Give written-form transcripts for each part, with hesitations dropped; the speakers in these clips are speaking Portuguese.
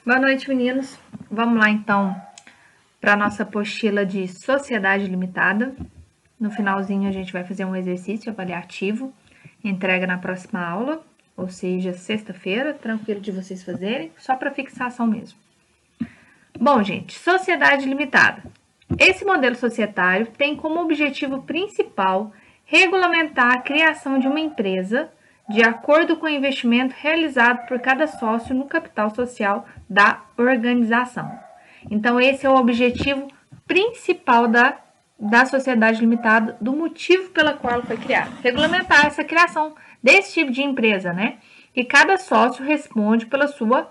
Boa noite, meninos. Vamos lá, então, para a nossa apostila de Sociedade Limitada. No finalzinho, a gente vai fazer um exercício avaliativo, entrega na próxima aula, ou seja, sexta-feira, tranquilo de vocês fazerem, só para fixação mesmo. Bom, gente, Sociedade Limitada. Esse modelo societário tem como objetivo principal regulamentar a criação de uma empresa de acordo com o investimento realizado por cada sócio no capital social da organização. Então, esse é o objetivo principal da sociedade limitada, do motivo pela qual ela foi criada. Regulamentar essa criação desse tipo de empresa, né? E cada sócio responde pela sua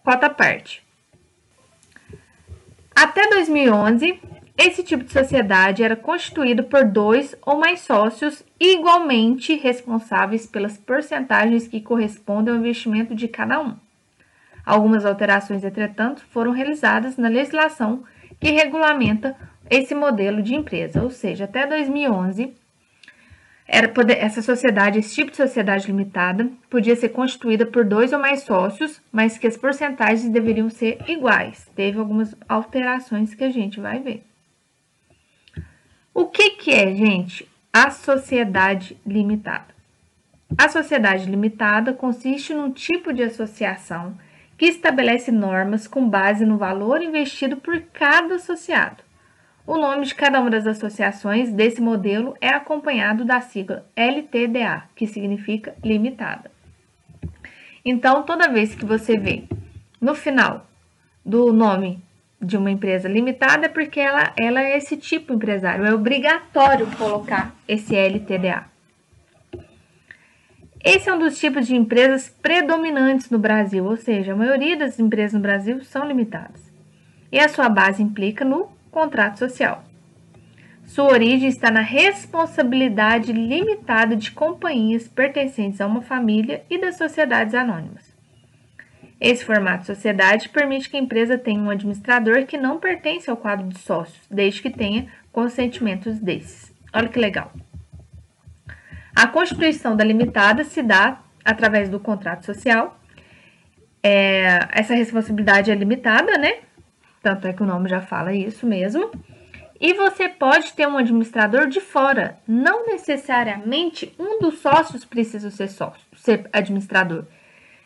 cota-parte. Até 2011, esse tipo de sociedade era constituído por 2 ou mais sócios igualmente responsáveis pelas porcentagens que correspondem ao investimento de cada um. Algumas alterações, entretanto, foram realizadas na legislação que regulamenta esse modelo de empresa, ou seja, até 2011, esse tipo de sociedade limitada podia ser constituída por 2 ou mais sócios, mas que as porcentagens deveriam ser iguais. Teve algumas alterações que a gente vai ver. O que é, gente, a sociedade limitada? A sociedade limitada consiste num tipo de associação que estabelece normas com base no valor investido por cada associado. O nome de cada uma das associações desse modelo é acompanhado da sigla LTDA, que significa limitada. Então, toda vez que você vê no final do nome de uma empresa limitada, é porque ela é esse tipo empresário, é obrigatório colocar esse LTDA. Esse é um dos tipos de empresas predominantes no Brasil, ou seja, a maioria das empresas no Brasil são limitadas. E a sua base implica no contrato social. Sua origem está na responsabilidade limitada de companhias pertencentes a uma família e das sociedades anônimas. Esse formato de sociedade permite que a empresa tenha um administrador que não pertence ao quadro de sócios, desde que tenha consentimentos desses. Olha que legal. A constituição da limitada se dá através do contrato social. Essa responsabilidade é limitada, né? Tanto é que o nome já fala isso mesmo. E você pode ter um administrador de fora. Não necessariamente um dos sócios precisa ser administrador.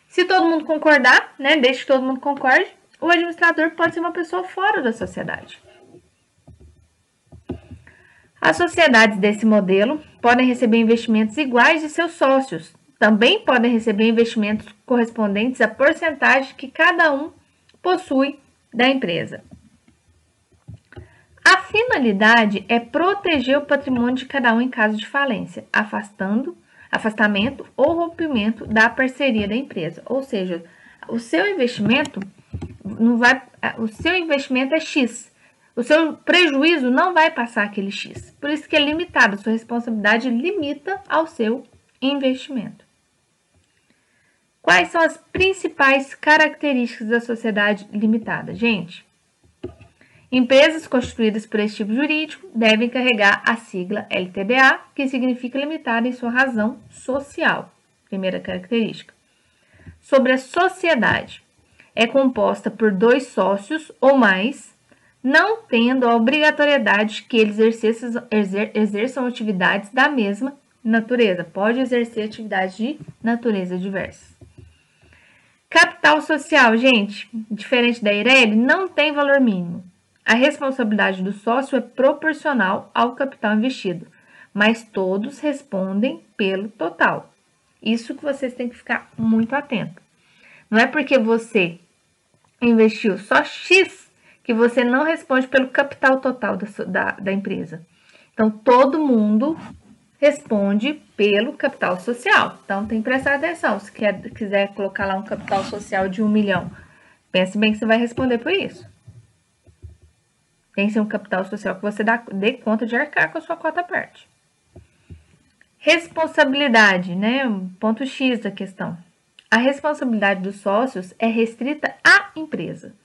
Se todo mundo concordar, né, desde que todo mundo concorde, o administrador pode ser uma pessoa fora da sociedade. As sociedades desse modelo podem receber investimentos iguais de seus sócios. Também podem receber investimentos correspondentes à porcentagem que cada um possui da empresa. A finalidade é proteger o patrimônio de cada um em caso de falência, afastamento ou rompimento da parceria da empresa. Ou seja, o seu investimento é X. O seu prejuízo não vai passar aquele X. Por isso que é limitado, a sua responsabilidade limita ao seu investimento. Quais são as principais características da sociedade limitada? Gente, empresas constituídas por esse tipo jurídico devem carregar a sigla LTDA, que significa limitada em sua razão social. Primeira característica. Sobre a sociedade, é composta por 2 sócios ou mais, não tendo a obrigatoriedade que eles exerçam atividades da mesma natureza. Pode exercer atividades de natureza diversa. Capital social, gente, diferente da Eireli, não tem valor mínimo. A responsabilidade do sócio é proporcional ao capital investido, mas todos respondem pelo total. Isso que vocês têm que ficar muito atento. Não é porque você investiu só X que você não responde pelo capital total da empresa. Então, todo mundo responde pelo capital social. Então, tem que prestar atenção. Se quiser colocar lá um capital social de 1 milhão, pense bem que você vai responder por isso. Tem que ser um capital social que você dê conta de arcar com a sua cota à parte. Responsabilidade, né? Ponto X da questão. A responsabilidade dos sócios é restrita à empresa.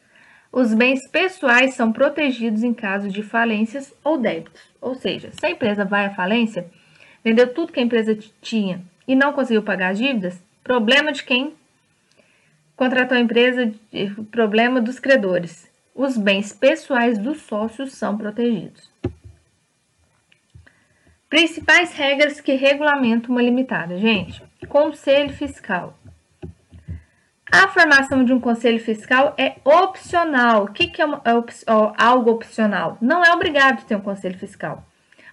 Os bens pessoais são protegidos em caso de falências ou débitos. Ou seja, se a empresa vai à falência, vendeu tudo que a empresa tinha e não conseguiu pagar as dívidas, problema de quem Contratou a empresa, problema dos credores. Os bens pessoais dos sócios são protegidos. Principais regras que regulamentam uma limitada, gente. Conselho fiscal. A formação de um conselho fiscal é opcional. O que é algo opcional? Não é obrigado ter um conselho fiscal,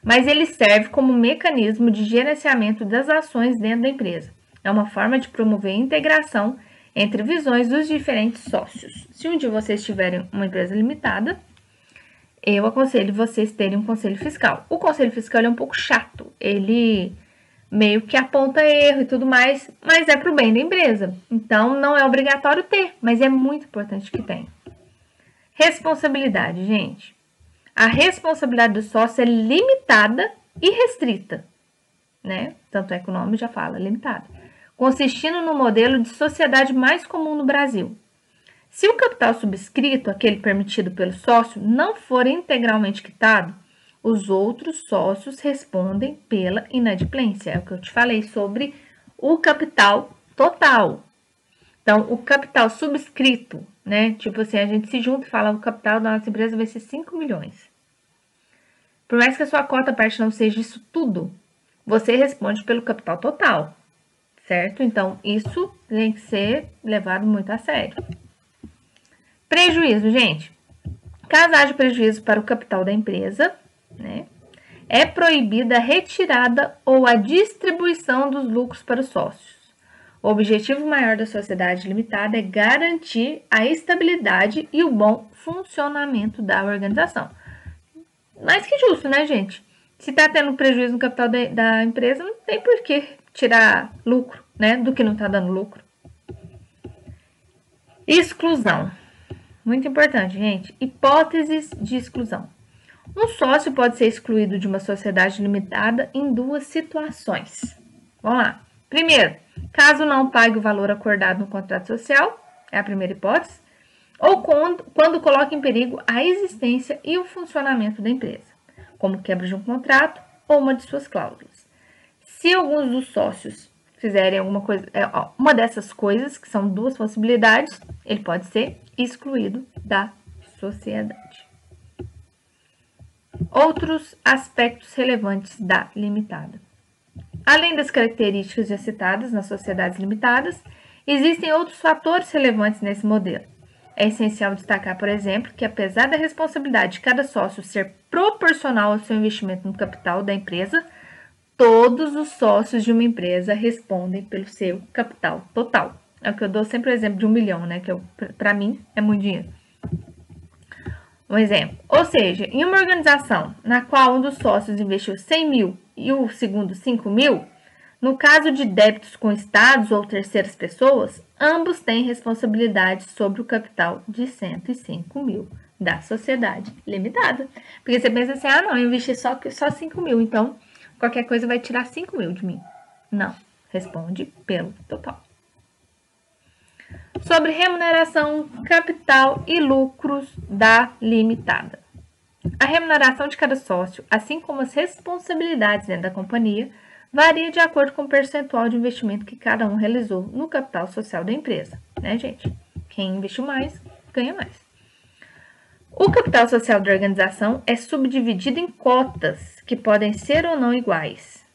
mas ele serve como mecanismo de gerenciamento das ações dentro da empresa. É uma forma de promover a integração entre visões dos diferentes sócios. Se um dia vocês tiverem uma empresa limitada, eu aconselho vocês terem um conselho fiscal. O conselho fiscal é um pouco chato, ele meio que aponta erro e tudo mais, mas é para o bem da empresa. Então, não é obrigatório ter, mas é muito importante que tenha. Responsabilidade, gente. A responsabilidade do sócio é limitada e restrita, né? Tanto é que o nome já fala, limitada. Consistindo no modelo de sociedade mais comum no Brasil. Se o capital subscrito, aquele permitido pelo sócio, não for integralmente quitado, os outros sócios respondem pela inadimplência. É o que eu te falei sobre o capital total. Então, o capital subscrito, né? Tipo assim, a gente se junta e fala, o capital da nossa empresa vai ser 5 milhões. Por mais que a sua cota parte não seja isso tudo, você responde pelo capital total, certo? Então, isso tem que ser levado muito a sério. Prejuízo, gente. Caso haja prejuízo para o capital da empresa, né, é proibida a retirada ou a distribuição dos lucros para os sócios. O objetivo maior da sociedade limitada é garantir a estabilidade e o bom funcionamento da organização. Mais que justo, né, gente? Se está tendo prejuízo no capital da empresa, não tem por que tirar lucro, né, do que não está dando lucro. Exclusão. Muito importante, gente. Hipóteses de exclusão. Um sócio pode ser excluído de uma sociedade limitada em duas situações. Vamos lá. Primeiro, caso não pague o valor acordado no contrato social, é a primeira hipótese, ou quando coloca em perigo a existência e o funcionamento da empresa, como quebra de um contrato ou uma de suas cláusulas. Se alguns dos sócios fizerem alguma coisa, uma dessas coisas, que são duas possibilidades, ele pode ser excluído da sociedade. Outros aspectos relevantes da limitada. Além das características já citadas nas sociedades limitadas, existem outros fatores relevantes nesse modelo. É essencial destacar, por exemplo, que apesar da responsabilidade de cada sócio ser proporcional ao seu investimento no capital da empresa, todos os sócios de uma empresa respondem pelo seu capital total. É o que eu dou sempre o exemplo de 1 milhão, né? Que para mim é muito dinheiro. Um exemplo. Ou seja, em uma organização na qual um dos sócios investiu 100 mil e o segundo 5 mil, no caso de débitos com estados ou terceiras pessoas, ambos têm responsabilidade sobre o capital de 105 mil da sociedade limitada. Porque você pensa assim, não, eu investi só 5 mil, então qualquer coisa vai tirar 5 mil de mim. Não, responde pelo total. Sobre remuneração, capital e lucros da limitada. A remuneração de cada sócio, assim como as responsabilidades dentro da companhia, varia de acordo com o percentual de investimento que cada um realizou no capital social da empresa, né, gente? Quem investiu mais, ganha mais. O capital social da organização é subdividido em cotas, que podem ser ou não iguais,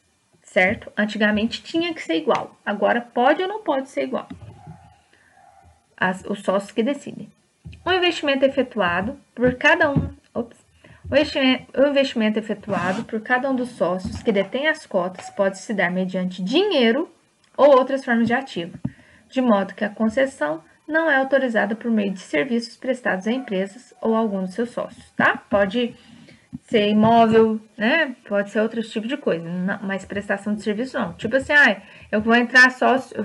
certo? Antigamente tinha que ser igual, agora pode ou não pode ser igual. Os sócios que decidem. O investimento efetuado por cada um. O investimento efetuado por cada um dos sócios que detém as cotas pode se dar mediante dinheiro ou outras formas de ativo, de modo que a concessão não é autorizada por meio de serviços prestados a empresas ou a algum dos seus sócios, tá? Pode ser imóvel, né? Pode ser outro tipo de coisa, mas prestação de serviço não. Tipo assim, eu vou entrar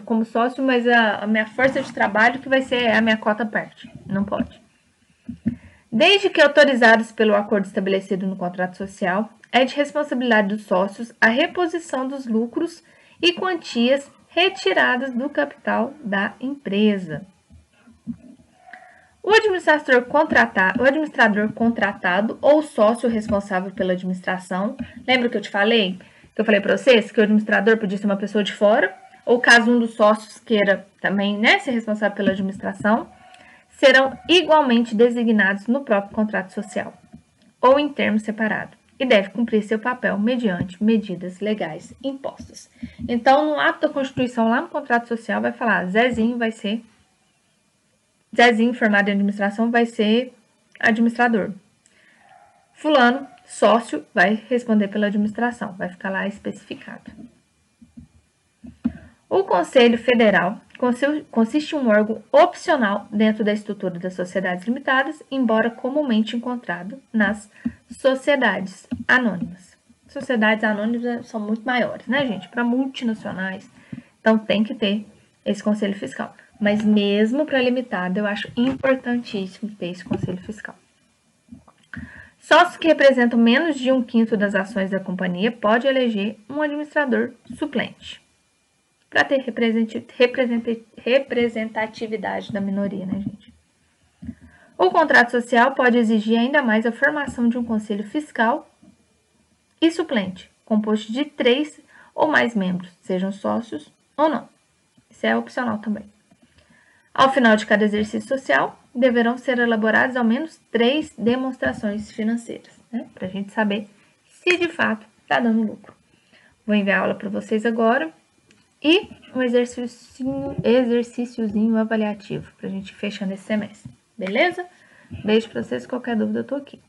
como sócio, mas a minha força de trabalho que vai ser a minha cota parte. Não pode. Desde que autorizados pelo acordo estabelecido no contrato social, é de responsabilidade dos sócios a reposição dos lucros e quantias retiradas do capital da empresa. O administrador contratado ou sócio responsável pela administração, lembra que eu te falei? Que eu falei para vocês que o administrador podia ser uma pessoa de fora ou caso um dos sócios queira também, né, ser responsável pela administração, serão igualmente designados no próprio contrato social ou em termo separado e deve cumprir seu papel mediante medidas legais impostas. Então, no ato da Constituição, lá no contrato social, vai falar Zezinho formado em administração, vai ser administrador. Fulano, sócio, vai responder pela administração, vai ficar lá especificado. O Conselho Federal consiste em um órgão opcional dentro da estrutura das sociedades limitadas, embora comumente encontrado nas sociedades anônimas. Sociedades anônimas são muito maiores, né, gente? Para multinacionais. Então, tem que ter esse conselho fiscal. Mas mesmo para limitada, eu acho importantíssimo ter esse conselho fiscal. Sócios que representam menos de 1/5 das ações da companhia pode eleger um administrador suplente para ter representatividade da minoria, né, gente? O contrato social pode exigir ainda mais a formação de um conselho fiscal e suplente, composto de 3 ou mais membros, sejam sócios ou não. Isso é opcional também. Ao final de cada exercício social, deverão ser elaboradas ao menos 3 demonstrações financeiras, né? Para a gente saber se de fato está dando lucro. Vou enviar a aula para vocês agora e um exercíciozinho avaliativo para a gente fechar nesse semestre, beleza? Beijo para vocês, qualquer dúvida eu tô aqui.